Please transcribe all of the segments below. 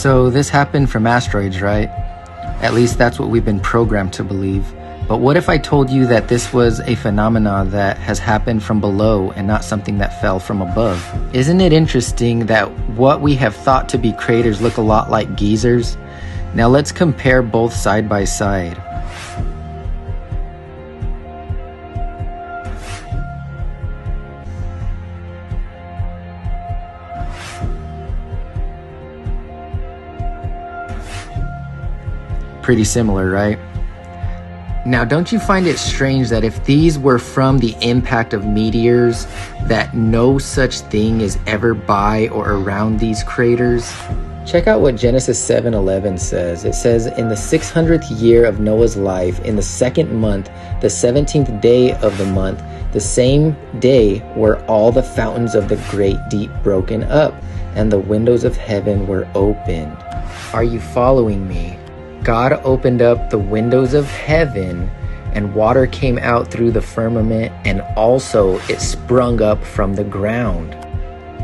So this happened from asteroids, right? At least that's what we've been programmed to believe. But what if I told you that this was a phenomena that has happened from below and not something that fell from above? Isn't it interesting that what we have thought to be craters look a lot like geysers? Now let's compare both side by side. Pretty similar, right? Now, don't you find it strange that if these were from the impact of meteors, that no such thing is ever by or around these craters? Check out what Genesis 7:11 says. It says, "In the 600th year of Noah's life, in the 2nd month, the 17th day of the month, the same day were all the fountains of the great deep broken up, and the windows of heaven were opened." Are you following me? God opened up the windows of heaven and water came out through the firmament, and also it sprung up from the ground.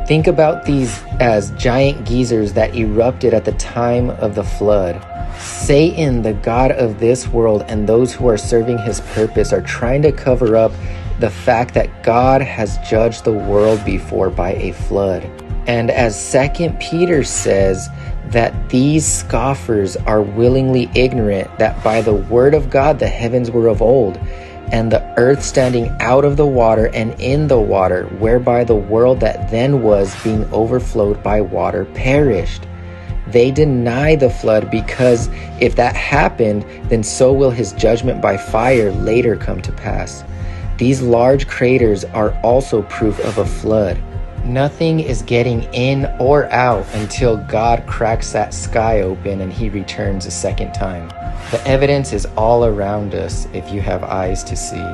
Think about these as giant geysers that erupted at the time of the flood. Satan, the god of this world, and those who are serving his purpose are trying to cover up the fact that God has judged the world before by a flood. And as 2 Peter says, that these scoffers are willingly ignorant that by the word of God the heavens were of old, and the earth standing out of the water and in the water, whereby the world that then was, being overflowed by water, perished. They deny the flood because if that happened, then so will his judgment by fire later come to pass. These large craters are also proof of a flood. Nothing is getting in or out until God cracks that sky open and he returns a second time. The evidence is all around us if you have eyes to see.